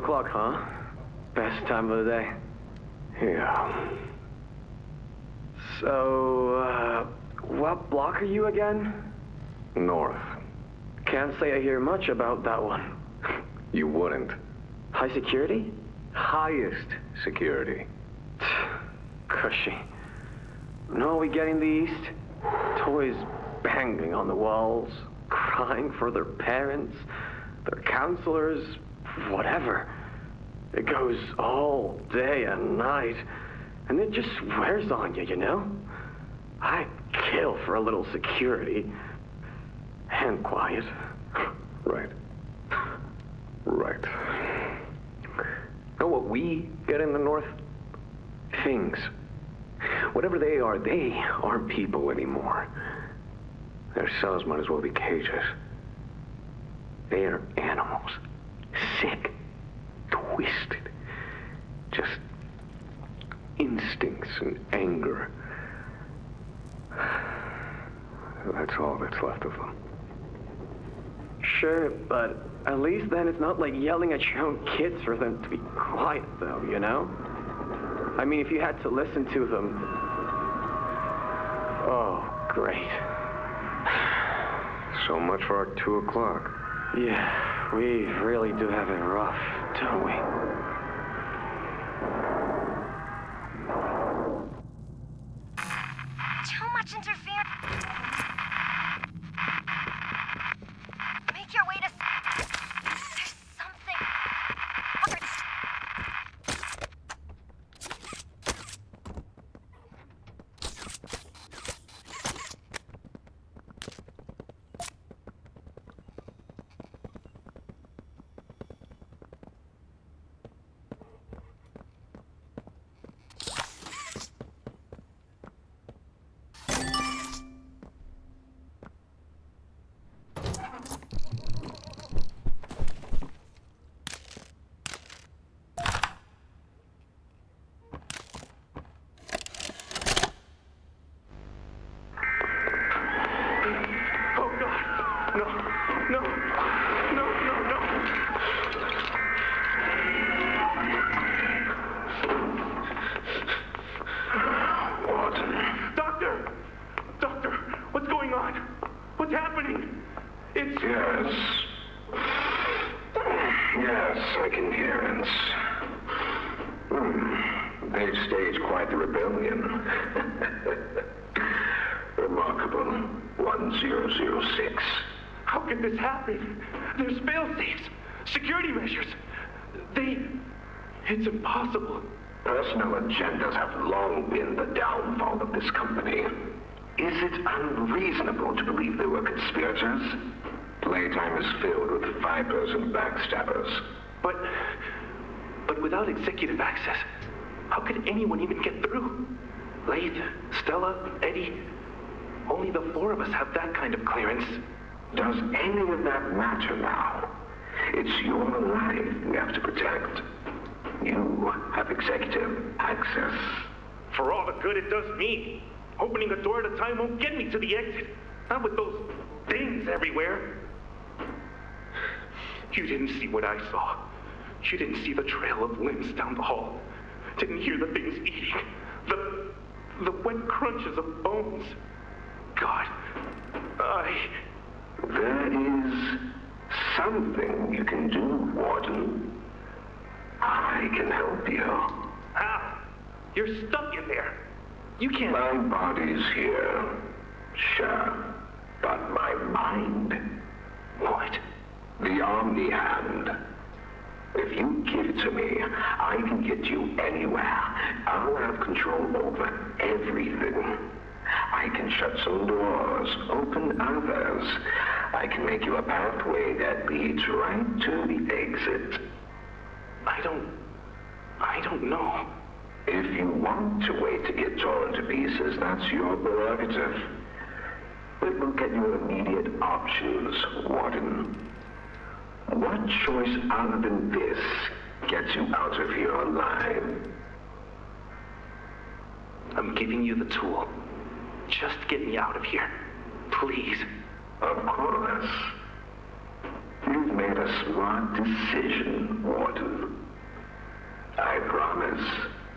o'clock, huh? Best time of the day. Yeah. So, what block are you again? North. Can't say I hear much about that one. You wouldn't. High security? Highest security. Cushy. No, we get in the east. Toys banging on the walls, crying for their parents, their counselors, whatever. It goes all day and night, and it just wears on you, you know? I kill for a little security. And quiet. Right. Right. Know what we get in the north? Things. Whatever they aren't people anymore. Their cells might as well be cages. They are animals. Sick. Twisted. Just instincts and anger. That's all that's left of them. Sure, but at least then it's not like yelling at your own kids for them to be quiet, though, you know? I mean, if you had to listen to them... Oh, great. So much for our 2 o'clock. Yeah, we really do have it rough, don't we? Too much interference. Make your way to... There's something... Yes, I can hear it. They've staged quite the rebellion. Remarkable. 1006. How could this happen? There's fail-safes, security measures. It's impossible. Personal agendas have long been the downfall of this company. Is it unreasonable to believe they were conspirators? Playtime is filled with vipers and backstabbers. But without executive access, how could anyone even get through? Lathe, Stella, Eddie, only the 4 of us have that kind of clearance. Does any of that matter now? It's your life we have to protect. You have executive access. For all the good it does me, opening a door at a time won't get me to the exit. Not with those things everywhere. You didn't see what I saw. You didn't see the trail of limbs down the hall. Didn't hear the things eating. The wet crunches of bones. God, There is something you can do, Warden. I can help you. How? You're stuck in there. You can't... My body's here, sure, but my mind... What? The Omni Hand. If you give it to me, I can get you anywhere. I'll have control over everything. I can shut some doors, open others. I can make you a pathway that leads right to the exit. I don't know. If you want to wait to get torn to pieces, that's your prerogative. But we'll get you immediate options, Warden. What choice other than this gets you out of here alive? I'm giving you the tool. Just get me out of here. Please. Of course. If You've made a smart decision, Warden. I promise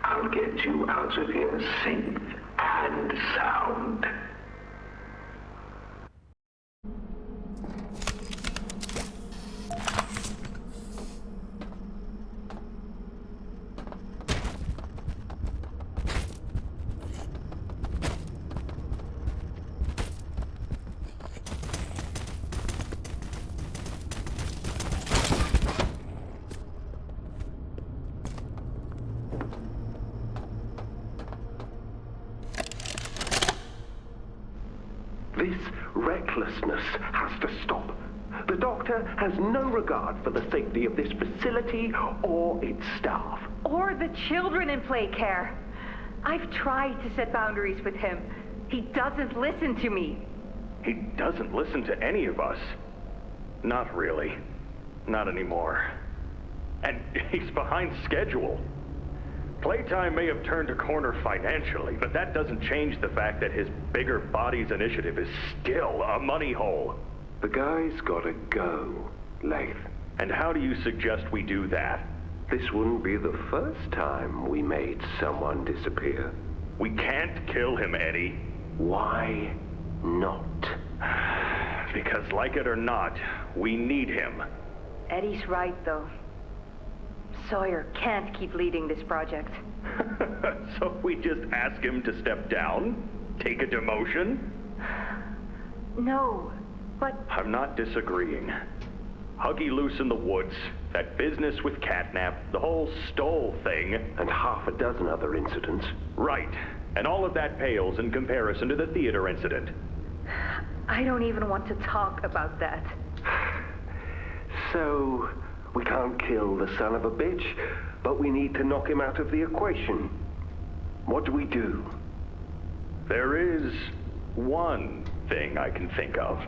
I'll get you out of here safe and sound. This recklessness has to stop. The doctor has no regard for the safety of this facility or its staff. Or the children in play care. I've tried to set boundaries with him. He doesn't listen to me. He doesn't listen to any of us. Not really. Not anymore. And he's behind schedule. Playtime may have turned a corner financially, but that doesn't change the fact that his bigger bodies initiative is still a money hole. The guy's gotta go, Lath. And how do you suggest we do that? This wouldn't be the first time we made someone disappear. We can't kill him, Eddie. Why not? Because like it or not, we need him. Eddie's right, though. Sawyer can't keep leading this project. So we just ask him to step down? Take a demotion? No, but... I'm not disagreeing. Huggy loose in the woods, that business with Catnap, the whole Stoll thing. And half a dozen other incidents. Right. And all of that pales in comparison to the theater incident. I don't even want to talk about that. So, we can't kill the son of a bitch, but we need to knock him out of the equation. What do we do? There is one thing I can think of.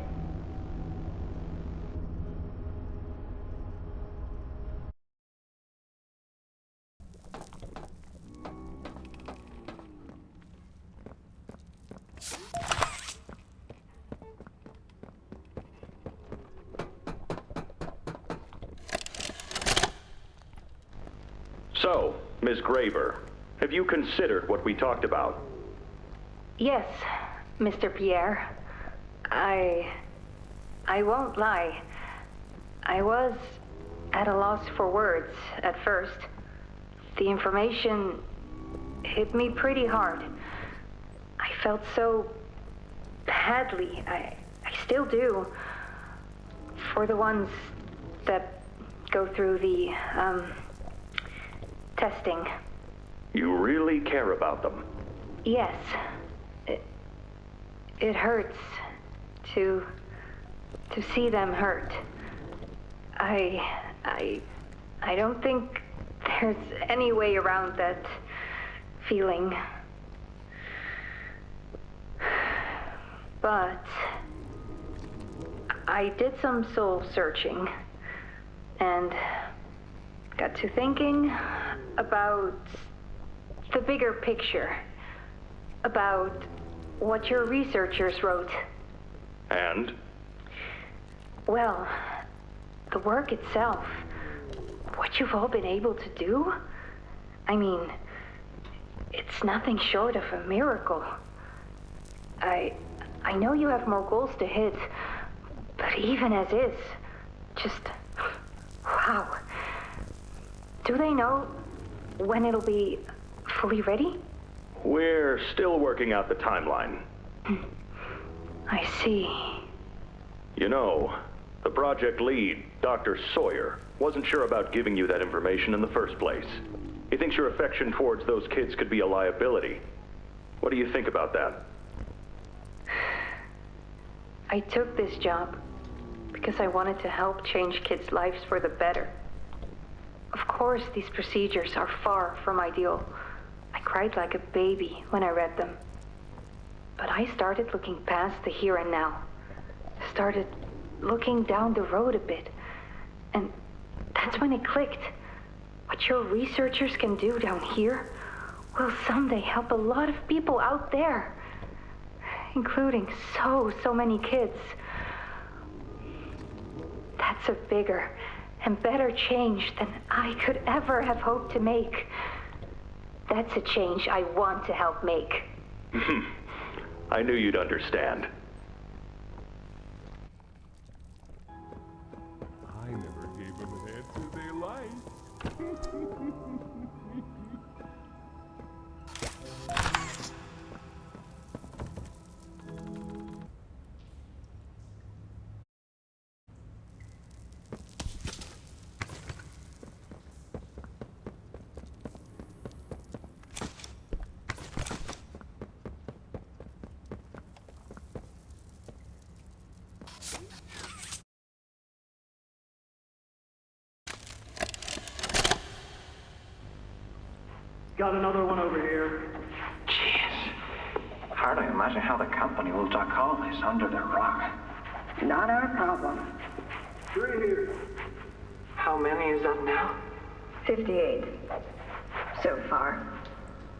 So, Ms. Greyber, have you considered what we talked about? Yes, Mr. Pierre. I won't lie. I was at a loss for words at first. The information hit me pretty hard. I felt so badly. I still do. For the ones that go through the, testing. You really care about them? Yes. It hurts to see them hurt. I don't think there's any way around that feeling. But I did some soul searching and got to thinking about the bigger picture, about what your researchers wrote. And? Well, the work itself, what you've all been able to do, I mean, it's nothing short of a miracle. I know you have more goals to hit, but even as is, just, wow. Do they know when it'll be fully ready? We're still working out the timeline. I see. You know, the project lead, Dr. Sawyer, wasn't sure about giving you that information in the first place. He thinks your affection towards those kids could be a liability. What do you think about that? I took this job because I wanted to help change kids' lives for the better. Of course, these procedures are far from ideal. I cried like a baby when I read them. But I started looking past the here and now. Started looking down the road a bit. And that's when it clicked. What your researchers can do down here will someday help a lot of people out there. Including so many kids. That's a bigger and better change than I could ever have hoped to make. That's a change I want to help make. I knew you'd understand. I never gave them an answer they liked. Got another one over here. Jeez. Hard to imagine how the company will duck all this under the rug. Not our problem. 3 here. How many is that now? 58. So far.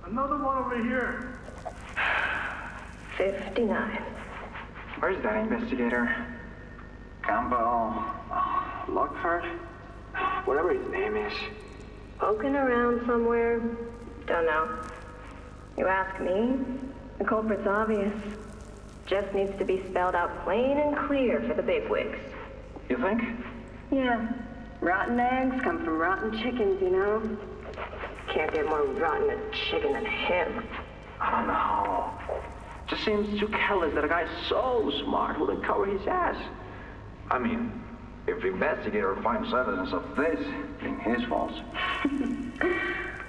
Another one over here. 59. Where's that investigator? Campbell? Lockford? Whatever his name is. Poking around somewhere? Don't know. You ask me? The culprit's obvious. Just needs to be spelled out plain and clear for the bigwigs. You think? Yeah. Rotten eggs come from rotten chickens, you know? Can't get more rotten a chicken than him. I don't know. Just seems too careless that a guy so smart wouldn't cover his ass. I mean, if the investigator finds evidence of this, it's his fault.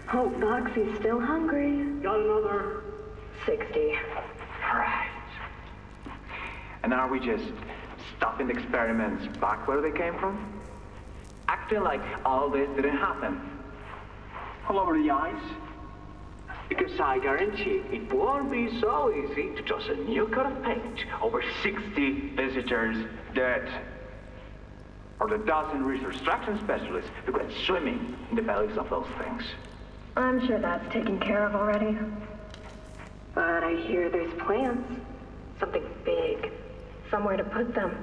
Hope Foxy's still hungry. Got another. 60. Right. And are we just stopping the experiments back where they came from? Acting like all this didn't happen? All over the ice? Because I guarantee it won't be so easy to toss a new coat of paint over 60 visitors dead. Or the dozen resource extraction specialists who went swimming in the bellies of those things. I'm sure that's taken care of already. But I hear there's plans. Something big. Somewhere to put them.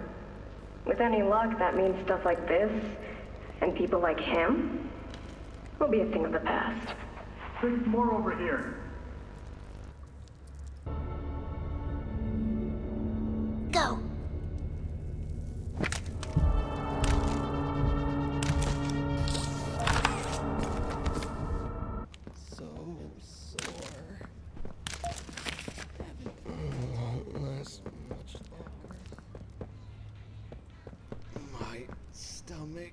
With any luck, that means stuff like this, and people like him, will be a thing of the past. There's more over here. Go. So sore. Won't last much longer. My stomach.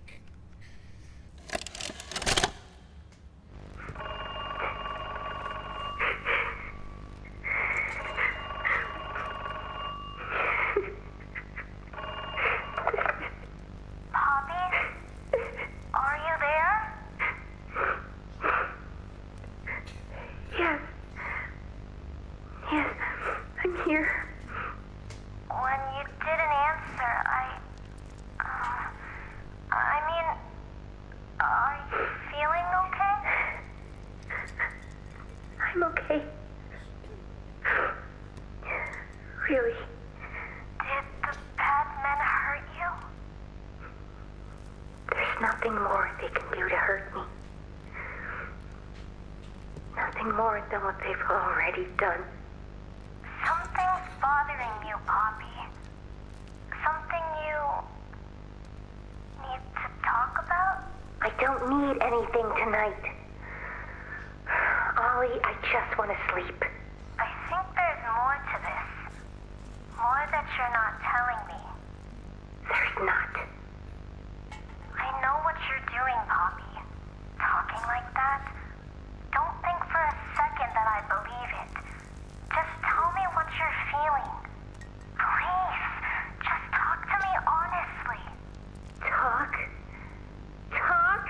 Really? Did the bad men hurt you? There's nothing more they can do to hurt me. Nothing more than what they've already done. Something's bothering you, Poppy. Something you need to talk about? I don't need anything tonight. Ollie, I just want to sleep. I think there's more to this. More that you're not telling me. There's not. I know what you're doing, Poppy. Talking like that. Don't think for a second that I believe it. Just tell me what you're feeling. Please, just talk to me honestly. Talk? Talk?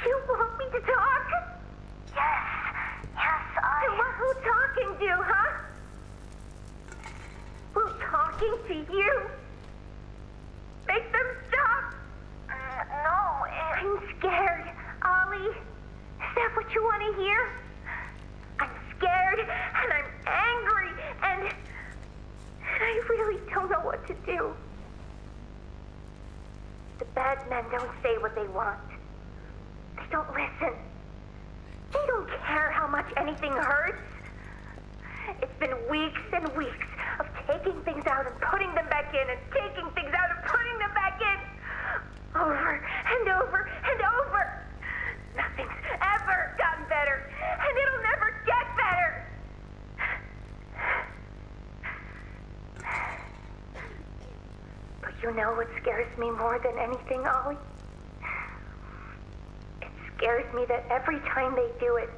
You want me to talk? Yes, And what will talking do, huh? Will talking to you make them stop? No, I'm scared, Ollie. Is that what you want to hear? I'm scared, and I'm angry, and I really don't know what to do. bad men don't say what they want. They don't listen. They don't care how much anything hurts. It's been weeks and weeks of taking things out and putting them back in, and taking things out and putting them back in. Over and over and over. Nothing's ever gotten better, and it'll never get better. But you know what scares me more than anything, Ollie? It scares me that every time they do it,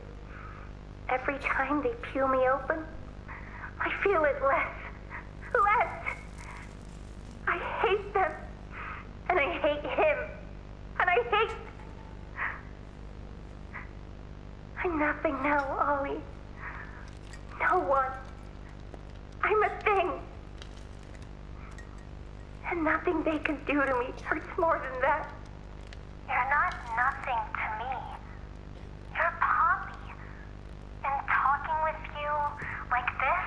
every time they peel me open, I feel it less. Less. I hate them. And I hate him. And I hate... I'm nothing now, Ollie. No one. I'm a thing. And nothing they can do to me hurts more than that. You're not nothing to me. You're Poppy. And talking with you like this,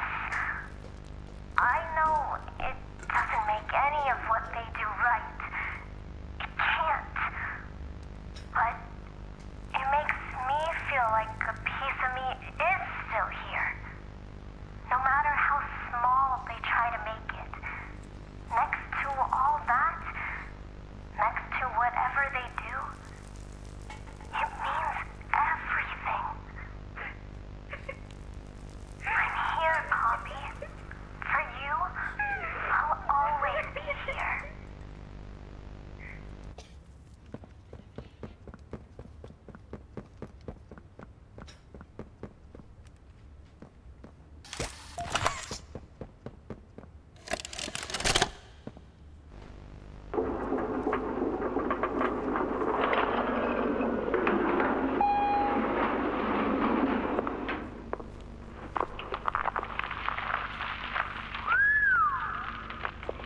I know it doesn't make any of what they do right. It can't. But it makes me feel like a piece of me is still here. No matter how small they try to make it. Next to all that, next to whatever they do, it means everything. I'm here, Poppy. For you, I'll always be here.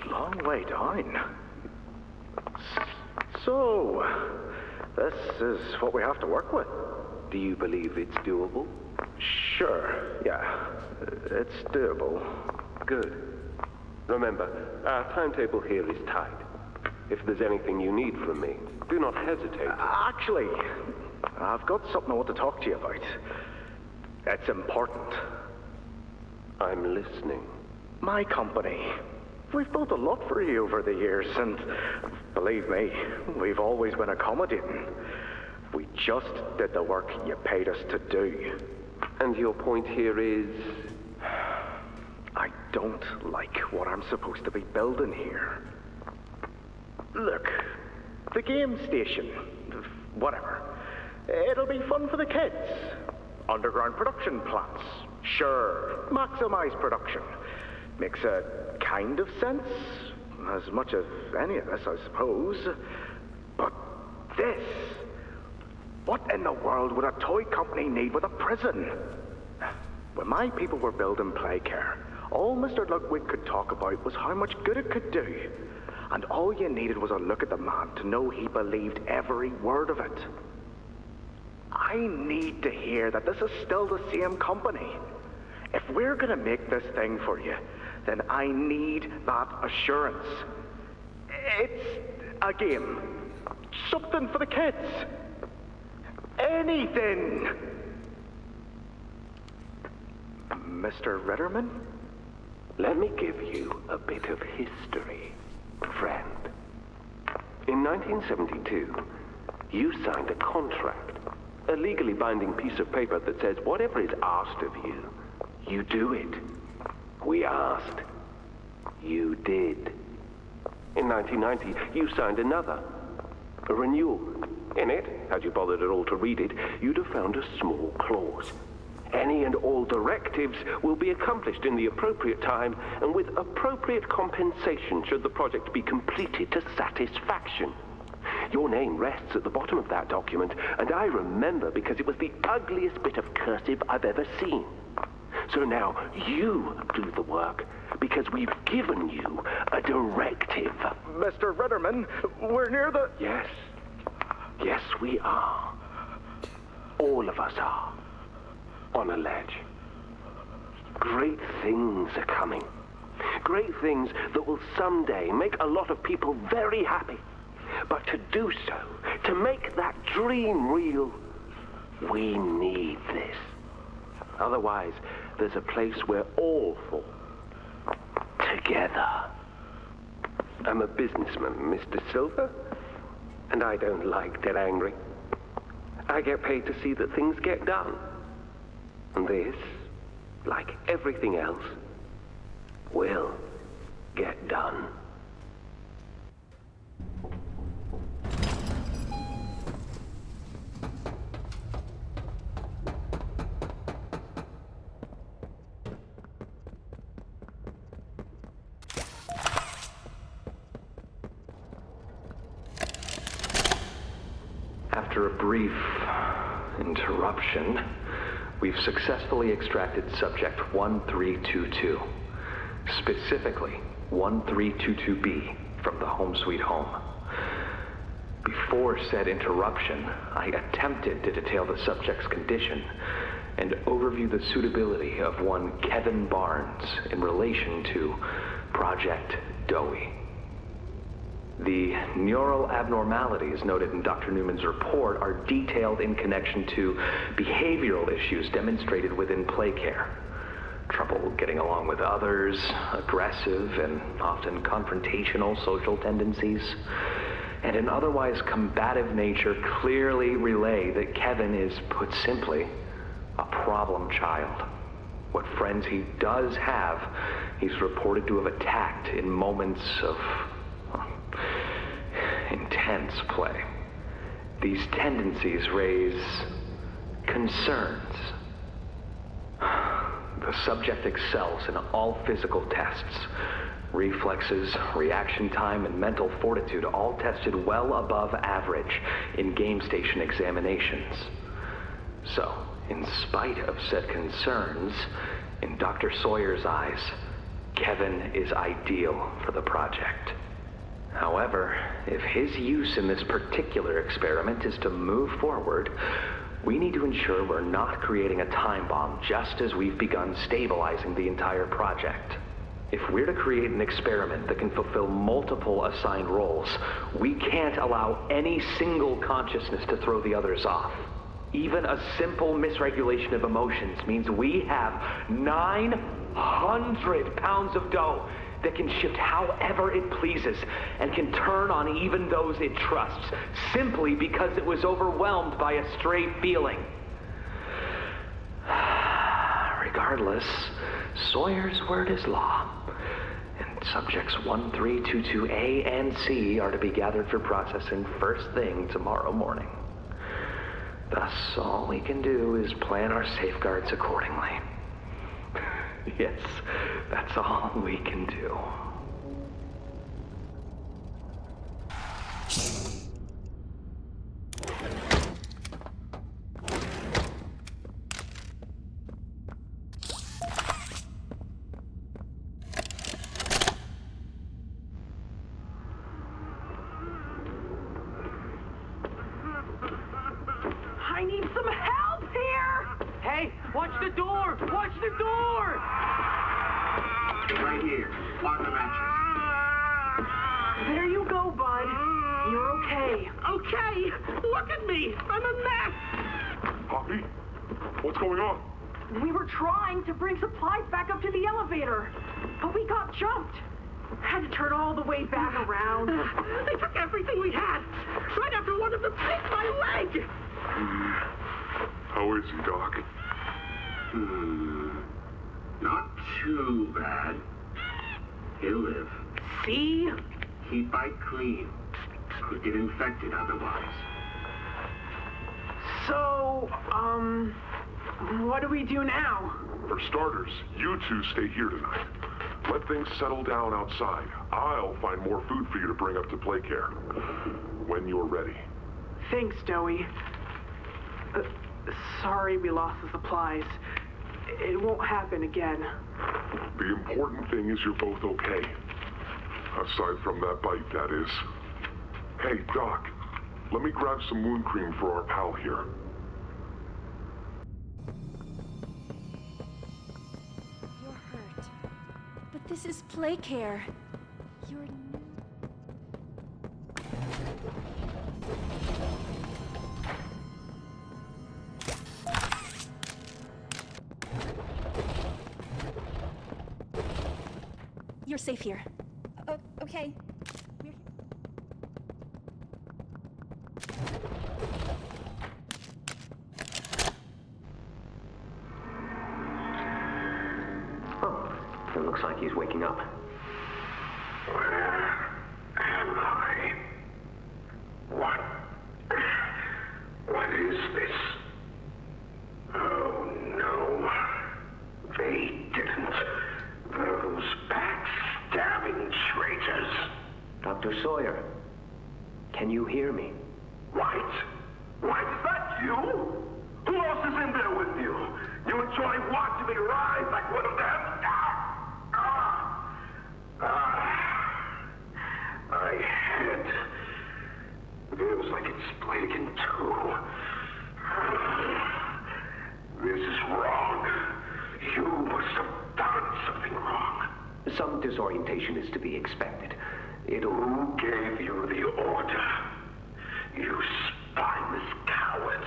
Long way down. So, this is what we have to work with. Do you believe it's doable? Sure, yeah. It's doable. Good. Remember, our timetable here is tight. If there's anything you need from me, do not hesitate. Actually, I've got something I want to talk to you about. It's important. I'm listening. My company. We've built a lot for you over the years, and believe me, we've always been accommodating. We just did the work you paid us to do. And your point here is? I don't like what I'm supposed to be building here. Look, the game station, whatever. It'll be fun for the kids. Underground production plants. Sure, maximize production. Makes a kind of sense. As much as any of this, I suppose. But this... What in the world would a toy company need with a prison? When my people were building Playcare, all Mr. Ludwig could talk about was how much good it could do. And all you needed was a look at the man to know he believed every word of it. I need to hear that this is still the same company. If we're gonna make this thing for you, then I need that assurance. It's a game. Something for the kids. Anything. Mr. Ritterman? Let me give you a bit of history, friend. In 1972, you signed a contract, a legally binding piece of paper that says whatever is asked of you, you do it. We asked. You did. In 1990, you signed another, a renewal. In it, had you bothered at all to read it, you'd have found a small clause. Any and all directives will be accomplished in the appropriate time and with appropriate compensation should the project be completed to satisfaction. Your name rests at the bottom of that document, and I remember because it was the ugliest bit of cursive I've ever seen. So now you do the work, because we've given you a directive. Mr. Ritterman, we're near the... Yes. Yes, we are. All of us are. On a ledge. Great things are coming. Great things that will someday make a lot of people very happy. But to do so, to make that dream real, we need this. Otherwise, there's a place we're all for. Together. I'm a businessman, Mr. Silver, and I don't like get angry. I get paid to see that things get done. And this, like everything else, will get done. After a brief interruption, we've successfully extracted subject 1322, specifically 1322B, from the Home Sweet Home. Before said interruption, I attempted to detail the subject's condition and overview the suitability of one Kevin Barnes in relation to Project Dowie. The neural abnormalities noted in Dr. Newman's report are detailed in connection to behavioral issues demonstrated within play care. Trouble getting along with others, aggressive and often confrontational social tendencies, and an otherwise combative nature clearly relay that Kevin is, put simply, a problem child. What friends he does have, he's reported to have attacked in moments of intense play. These tendencies raise concerns. The subject excels in all physical tests. Reflexes, reaction time, and mental fortitude all tested well above average in game station examinations. So, in spite of said concerns, in Dr. Sawyer's eyes, Kevin is ideal for the project. However, if his use in this particular experiment is to move forward, we need to ensure we're not creating a time bomb just as we've begun stabilizing the entire project. If we're to create an experiment that can fulfill multiple assigned roles, we can't allow any single consciousness to throw the others off. Even a simple misregulation of emotions means we have 900 pounds of dough that can shift however it pleases and can turn on even those it trusts, simply because it was overwhelmed by a stray feeling. Regardless, Sawyer's word is law, and subjects 1322A and C are to be gathered for processing first thing tomorrow morning. Thus, all we can do is plan our safeguards accordingly. Yes, that's all we can do. I need some help here! Hey, watch the door! Watch the door! Right here, on the mattress. There you go, bud. You're okay. Okay, look at me. I'm a mess. Poppy? What's going on? We were trying to bring supplies back up to the elevator, but we got jumped. Had to turn all the way back around. They took everything we had. Right after one of them bit my leg. How is he, Doc? Not too bad. He'll live. See? He'd bite clean. Could get infected otherwise. So, what do we do now? For starters, you two stay here tonight. Let things settle down outside. I'll find more food for you to bring up to play care. When you're ready. Thanks, Dowie. Sorry we lost the supplies. It won't happen again. The important thing is you're both okay. Aside from that bite, that is. Hey, Doc, let me grab some wound cream for our pal here. You're hurt. But this is play care. You're new. You're safe here. Okay. We're... Oh, it looks like he's waking up. Where am I? What is this? Oh no. They didn't. Those backstabbing traitors. Dr. Sawyer, can you hear me? White? White, is that you? Who else is in there with you? You enjoy watching me rise like one of them? My head. Feels like it's split in two. This is wrong. You must have done something wrong. Some disorientation is to be expected. Who gave you the order? You spineless cowards.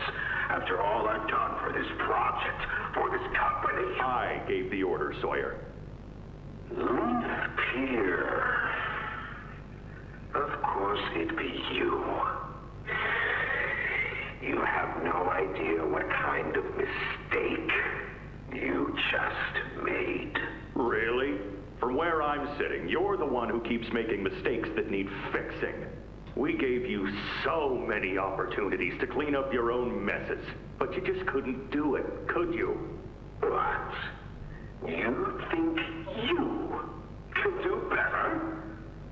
After all I've done for this project, for this company. I gave the order, Sawyer. Leave here. Of course it'd be you. You have no idea what kind of mistake you just made. Really? From where I'm sitting, you're the one who keeps making mistakes that need fixing. We gave you so many opportunities to clean up your own messes, but you just couldn't do it, could you? What? You think you can do better?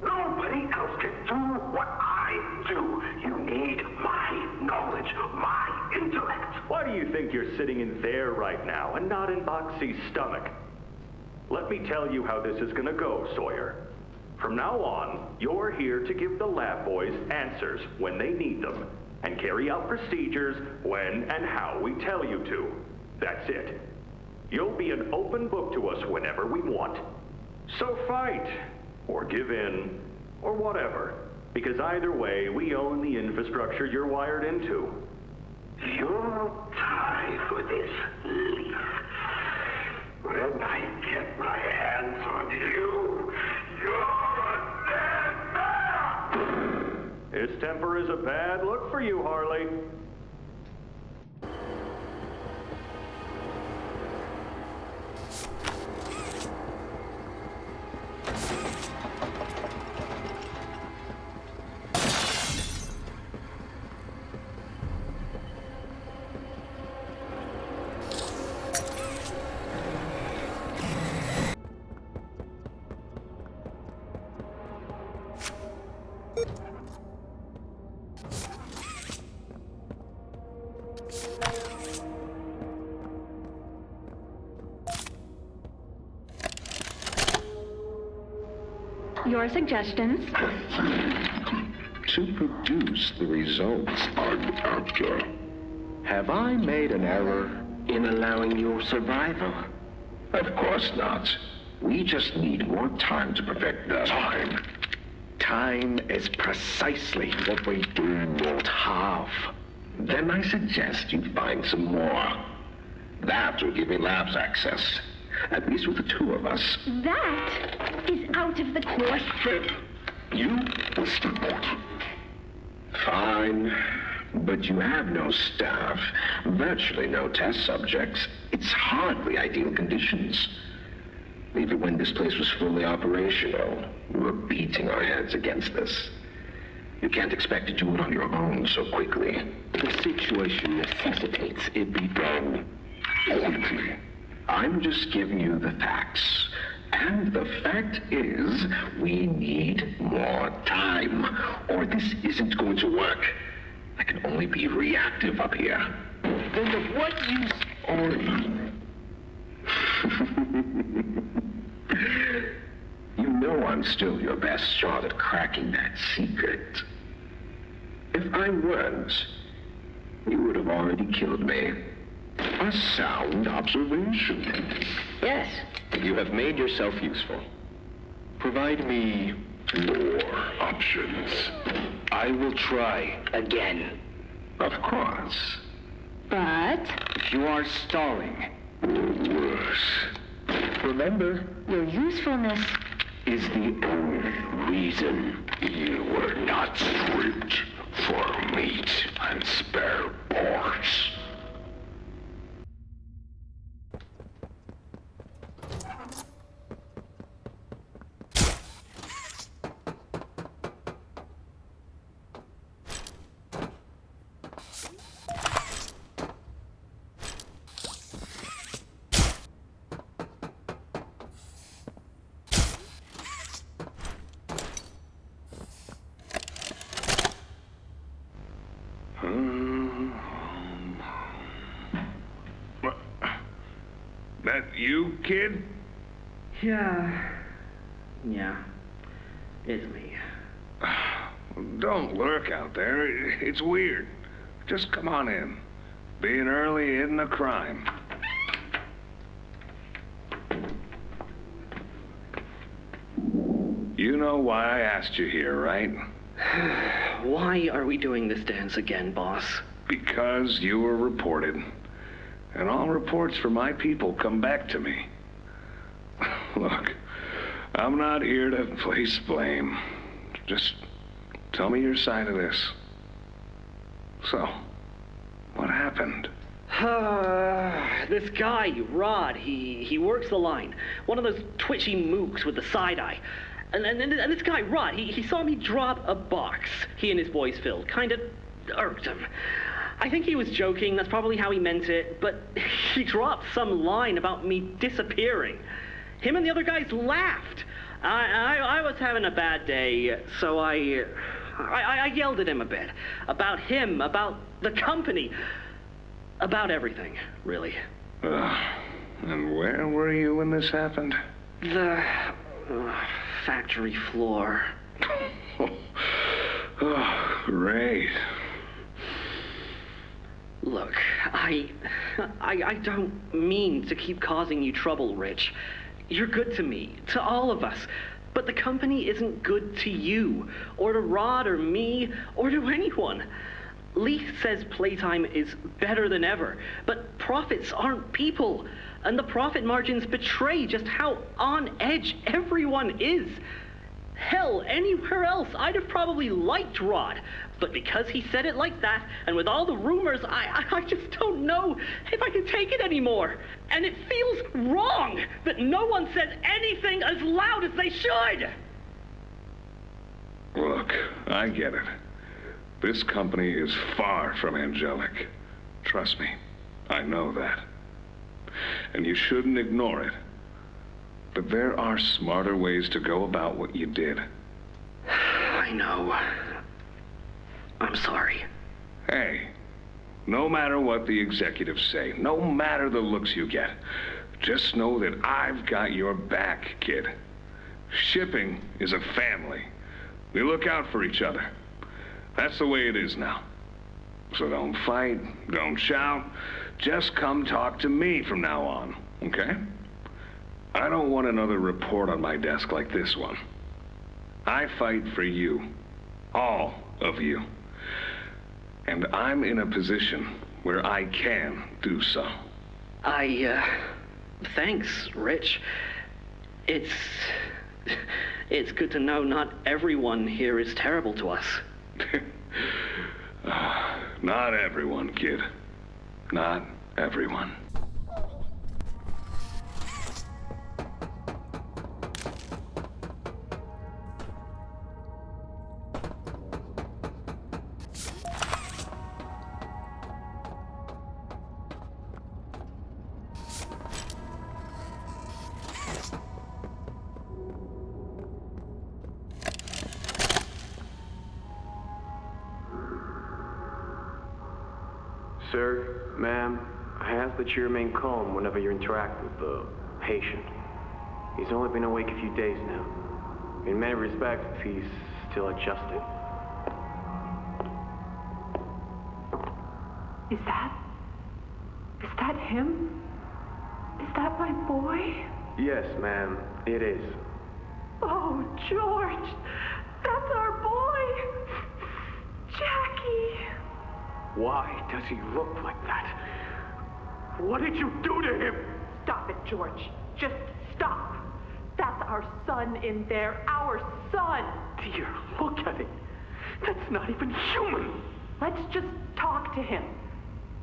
Nobody else can do what I do. You need my knowledge, my intellect. Why do you think you're sitting in there right now and not in Boxy's stomach? Let me tell you how this is gonna go, Sawyer. From now on, you're here to give the lab boys answers when they need them, and carry out procedures when and how we tell you to. That's it. You'll be an open book to us whenever we want. So fight, or give in, or whatever. Because either way, we own the infrastructure you're wired into. You'll die for this, leaf. When I get my hands on you, you're a dead man! His temper is a bad look for you, Harley. Your suggestions? To produce the results I'm after. Have I made an error in allowing your survival? Of course not. We just need more time to perfect the time. Time is precisely what we do not have. Then I suggest you find some more. That will give me labs access. At least with the two of us. That is out of the question. You will support. Fine. But you have no staff, virtually no test subjects. It's hardly ideal conditions. Even when this place was fully operational, we were beating our heads against this. You can't expect to do it on your own so quickly. The situation necessitates it be done quickly. I'm just giving you the facts. And the fact is, we need more time, or this isn't going to work. I can only be reactive up here. Then of what use are you? You know I'm still your best shot at cracking that secret. If I weren't, you would have already killed me. A sound observation. Yes, you have made yourself useful. Provide me more options. I will try again. Of course. But If you are stalling, Or worse. remember, your usefulness is the only reason you were not stripped for meat and spare parts. That you, kid? Yeah, it's me. Don't lurk out there. It's weird. Just come on in. Being early isn't a crime. You know why I asked you here, right? Why are we doing this dance again, boss? Because you were reported. And all reports from my people come back to me. Look, I'm not here to place blame. Just tell me your side of this. So, what happened? This guy, Rod, he works the line. One of those twitchy mooks with the side eye. And this guy, Rod, he saw me drop a box he and his boys filled. Kinda irked him. I think he was joking, that's probably how he meant it, but he dropped some line about me disappearing. Him and the other guys laughed. I was having a bad day, so I yelled at him a bit. About him, about the company, about everything, really. And where were you when this happened? The factory floor. Oh, great. Look, I don't mean to keep causing you trouble, Rich. You're good to me, to all of us. But the company isn't good to you, or to Rod, or me, or to anyone. Leith says Playtime is better than ever, but profits aren't people. And the profit margins betray just how on edge everyone is. Hell, anywhere else, I'd have probably liked Rod. But because he said it like that, and with all the rumors, I just don't know if I can take it anymore. And it feels wrong that no one says anything as loud as they should. Look, I get it. This company is far from angelic. Trust me, I know that. And you shouldn't ignore it. But there are smarter ways to go about what you did. I know. I'm sorry. Hey, no matter what the executives say, no matter the looks you get, just know that I've got your back, kid. Shipping is a family. We look out for each other. That's the way it is now. So don't fight, don't shout. Just come talk to me from now on, okay? I don't want another report on my desk like this one. I fight for you. All of you. And I'm in a position where I can do so. Thanks, Rich. It's good to know not everyone here is terrible to us. Not everyone, kid. Not everyone. Sir, ma'am, I ask that you remain calm whenever you interact with the patient. He's only been awake a few days now. In many respects, he's still adjusting. Is that him? Is that my boy? Yes, ma'am, it is. Oh, George, that's our boy. Jackie. Why does he look like that? What did you do to him? Stop it, George. Just stop. That's our our son in there. Our son! Dear, look at it. That's not even human. Let's just talk to him.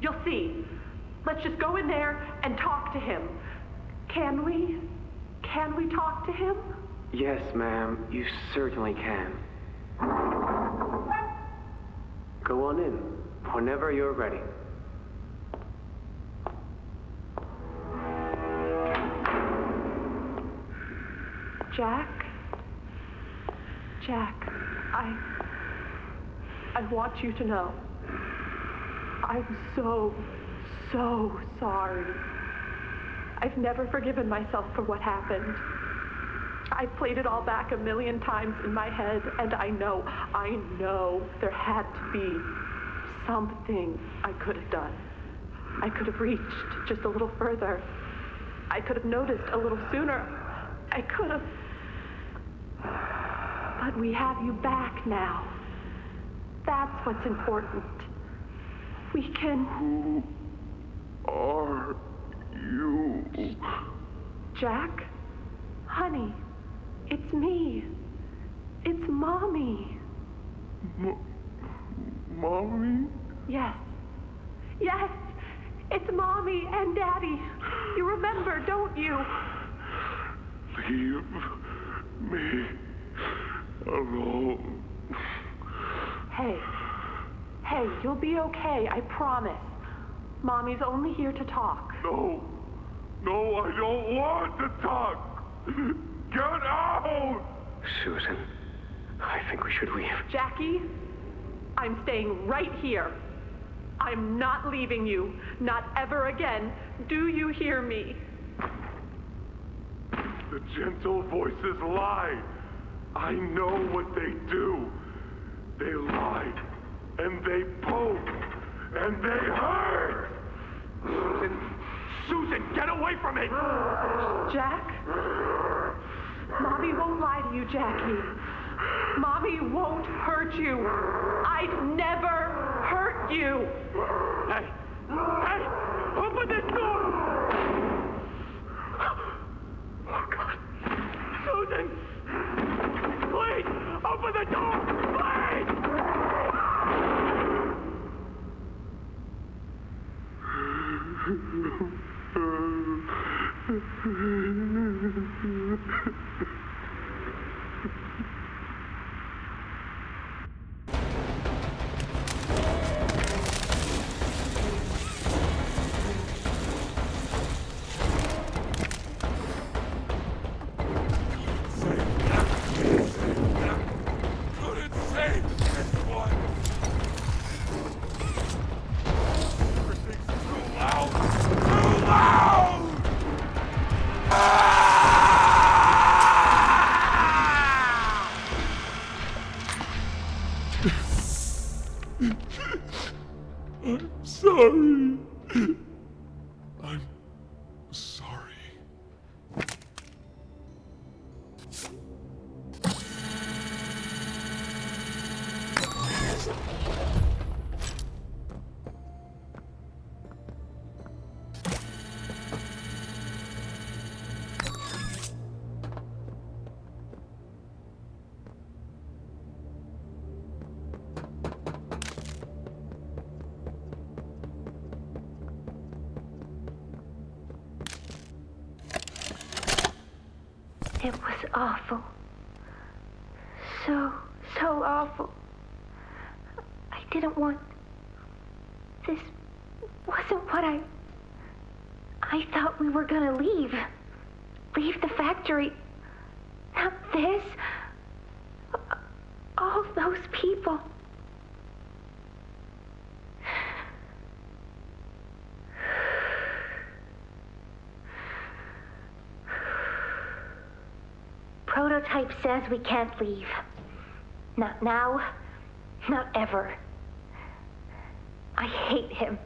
You'll see. Let's just go in there and talk to him. Can we? Can we talk to him? Yes, ma'am, you certainly can. Go on in, whenever you're ready. Jack? Jack, I want you to know. I'm so sorry. I've never forgiven myself for what happened. I've played it all back a million times in my head, and I know there had to be something I could have done. I could have reached just a little further. I could have noticed a little sooner. I could have. But we have you back now. That's what's important. We can... Who are you? Jack? Honey, it's me. It's Mommy. Mommy? Yes. Yes, it's Mommy and Daddy. You remember, don't you? Leave me alone. Hey, you'll be okay, I promise. Mommy's only here to talk. No, I don't want to talk. Get out! Susan, I think we should leave. Jackie, I'm staying right here. I'm not leaving you, not ever again. Do you hear me? The gentle voices lie. I know what they do. They lie, and they poke, and they hurt. Susan, get away from me! Jack? Mommy won't lie to you, Jackie. Mommy won't hurt you. I'd never hurt you. Hey, open this door! Oh, God. Susan! Please, open the door! Couldn't save this one. Everything's too loud. Too loud! I'm sorry. I'm sorry. It was awful. So awful. I didn't want... This wasn't what I thought we were gonna leave. Leave the factory. Not this. All those people. Prototype says we can't leave. Not now, not ever. I hate him.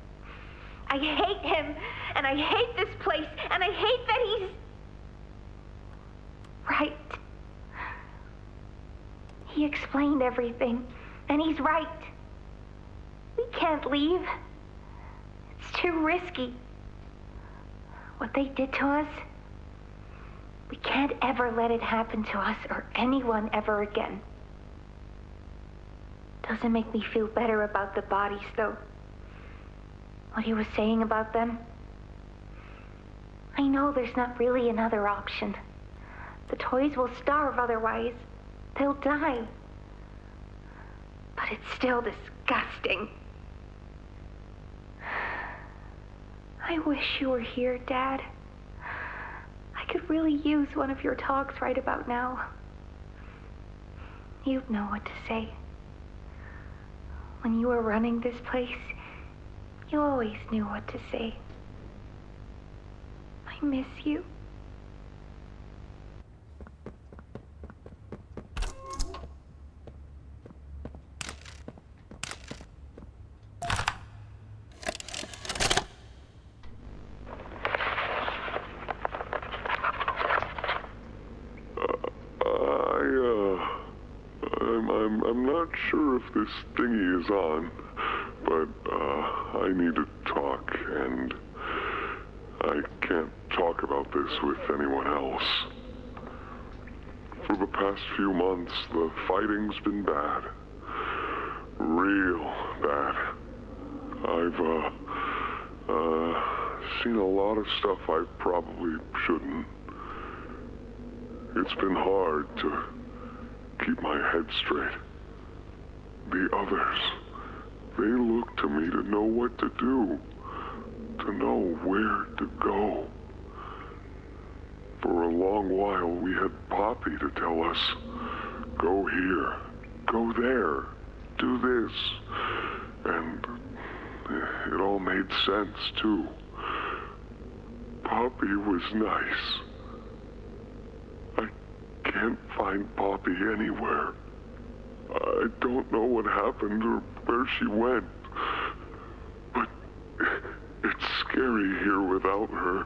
I hate him, and I hate this place, and I hate that he's... right. He explained everything, and he's right. We can't leave. It's too risky. What they did to us... We can't ever let it happen to us or anyone ever again. Doesn't make me feel better about the bodies, though. What he was saying about them. I know there's not really another option. The toys will starve otherwise. They'll die. But it's still disgusting. I wish you were here, Dad. I could really use one of your talks right about now. You'd know what to say. When you were running this place, you always knew what to say. I miss you. I'm not sure if this thingy is on, but I need to talk, and I can't talk about this with anyone else. For the past few months, the fighting's been bad. Real bad. I've seen a lot of stuff I probably shouldn't. It's been hard to keep my head straight. The others, they look to me to know what to do, to know where to go. For a long while, we had Poppy to tell us, go here, go there, do this. And it all made sense, too. Poppy was nice. I can't find Poppy anywhere. I don't know what happened or where she went, but it's scary here without her.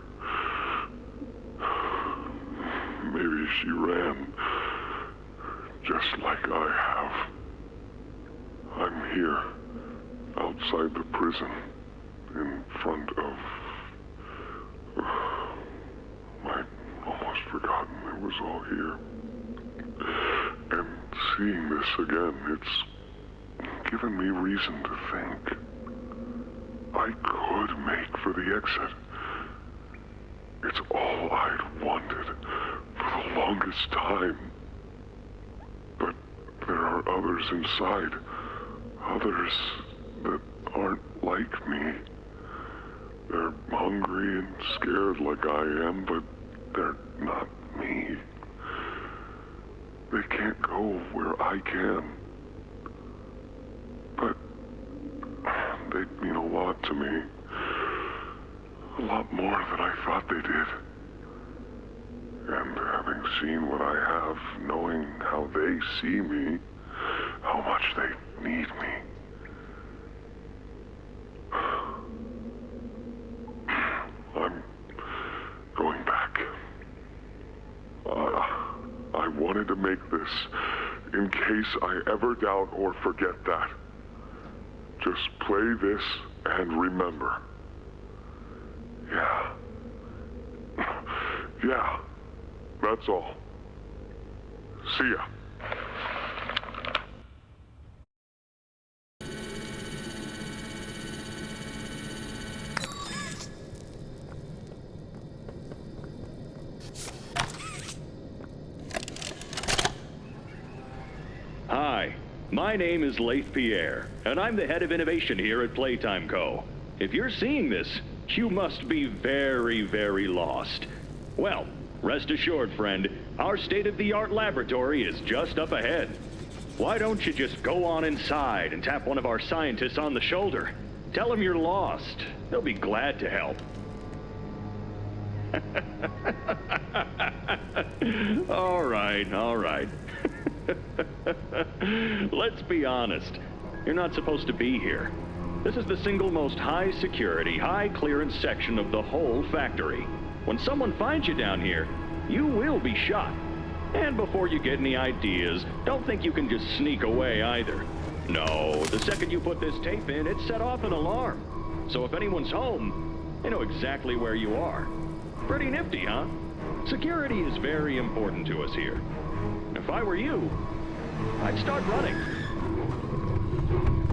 Maybe she ran, just like I have. I'm here, outside the prison, in front of... I'd almost forgotten it was all here. And seeing this again, it's given me reason to think. I could make for the exit. It's all I'd wanted for the longest time. But there are others inside. Others that aren't like me. They're hungry and scared like I am, but they're not me. They can't go where I can. But they mean a lot to me. A lot more than I thought they did. And having seen what I have, knowing how they see me, how much they need me. I'm going back. I wanted to make this in case I ever doubt or forget that. Just play this and remember. Yeah. Yeah. That's all. See ya. Hi, my name is Leith Pierre, and I'm the head of innovation here at Playtime Co. If you're seeing this, you must be very, very lost. Well, rest assured, friend, our state-of-the-art laboratory is just up ahead. Why don't you just go on inside and tap one of our scientists on the shoulder? Tell them you're lost. They'll be glad to help. All right. Let's be honest. You're not supposed to be here. This is the single most high-security, high-clearance section of the whole factory. When someone finds you down here, you will be shot. And before you get any ideas, don't think you can just sneak away either. No, the second you put this tape in, it set off an alarm. So if anyone's home, they know exactly where you are. Pretty nifty, huh? Security is very important to us here. If I were you, I'd start running.